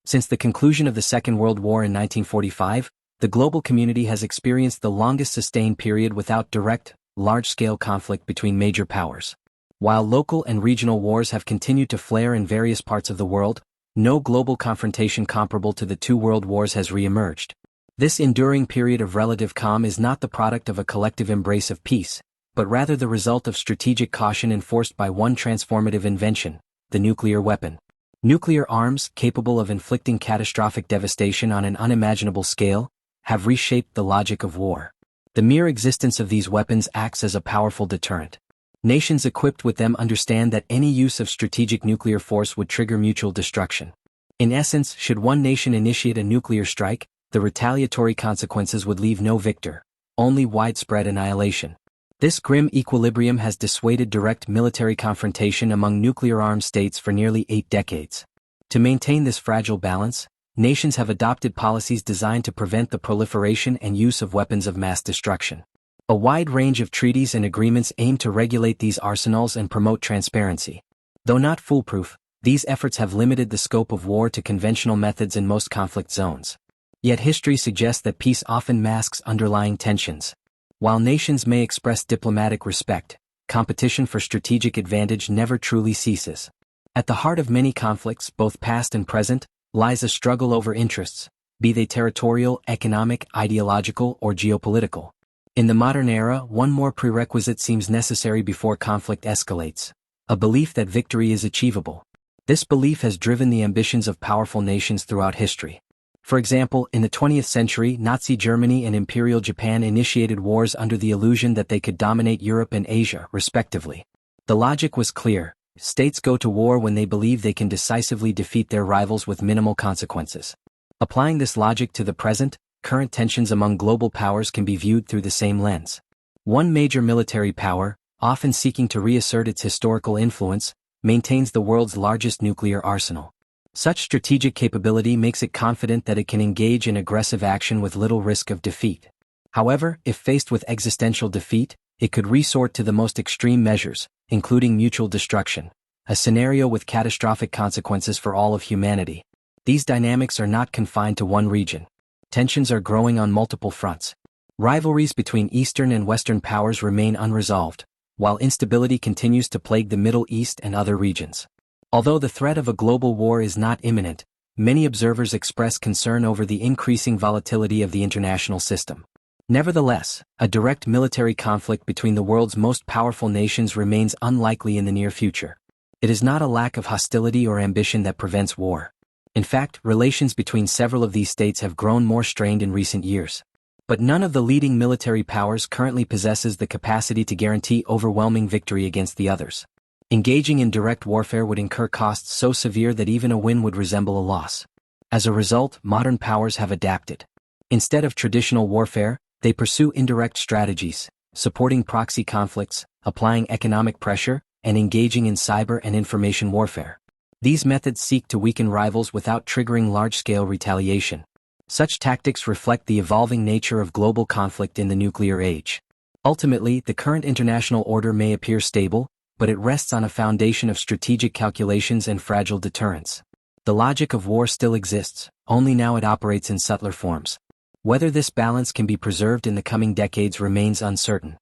Since the conclusion of the Second World War in 1945, the global community has experienced the longest sustained period without direct, large-scale conflict between major powers. While local and regional wars have continued to flare in various parts of the world, no global confrontation comparable to the two world wars has re-emerged. This enduring period of relative calm is not the product of a collective embrace of peace, but rather the result of strategic caution enforced by one transformative invention, the nuclear weapon. Nuclear arms, capable of inflicting catastrophic devastation on an unimaginable scale, have reshaped the logic of war. The mere existence of these weapons acts as a powerful deterrent. Nations equipped with them understand that any use of strategic nuclear force would trigger mutual destruction. In essence, should one nation initiate a nuclear strike, the retaliatory consequences would leave no victor, only widespread annihilation. This grim equilibrium has dissuaded direct military confrontation among nuclear-armed states for nearly 8 decades. To maintain this fragile balance, nations have adopted policies designed to prevent the proliferation and use of weapons of mass destruction. A wide range of treaties and agreements aim to regulate these arsenals and promote transparency. Though not foolproof, these efforts have limited the scope of war to conventional methods in most conflict zones. Yet history suggests that peace often masks underlying tensions. While nations may express diplomatic respect, competition for strategic advantage never truly ceases. At the heart of many conflicts, both past and present, lies a struggle over interests, be they territorial, economic, ideological, or geopolitical. In the modern era, one more prerequisite seems necessary before conflict escalates: a belief that victory is achievable. This belief has driven the ambitions of powerful nations throughout history. For example, in the 20th century, Nazi Germany and Imperial Japan initiated wars under the illusion that they could dominate Europe and Asia, respectively. The logic was clear: states go to war when they believe they can decisively defeat their rivals with minimal consequences. Applying this logic to the present, current tensions among global powers can be viewed through the same lens. One major military power, often seeking to reassert its historical influence, maintains the world's largest nuclear arsenal. Such strategic capability makes it confident that it can engage in aggressive action with little risk of defeat. However, if faced with existential defeat, it could resort to the most extreme measures, including mutual destruction, a scenario with catastrophic consequences for all of humanity. These dynamics are not confined to one region. Tensions are growing on multiple fronts. Rivalries between Eastern and Western powers remain unresolved, while instability continues to plague the Middle East and other regions. Although the threat of a global war is not imminent, many observers express concern over the increasing volatility of the international system. Nevertheless, a direct military conflict between the world's most powerful nations remains unlikely in the near future. It is not a lack of hostility or ambition that prevents war. In fact, relations between several of these states have grown more strained in recent years. But none of the leading military powers currently possesses the capacity to guarantee overwhelming victory against the others. Engaging in direct warfare would incur costs so severe that even a win would resemble a loss. As a result, modern powers have adapted. Instead of traditional warfare, they pursue indirect strategies, supporting proxy conflicts, applying economic pressure, and engaging in cyber and information warfare. These methods seek to weaken rivals without triggering large-scale retaliation. Such tactics reflect the evolving nature of global conflict in the nuclear age. Ultimately, the current international order may appear stable, but it rests on a foundation of strategic calculations and fragile deterrence. The logic of war still exists, only now it operates in subtler forms. Whether this balance can be preserved in the coming decades remains uncertain.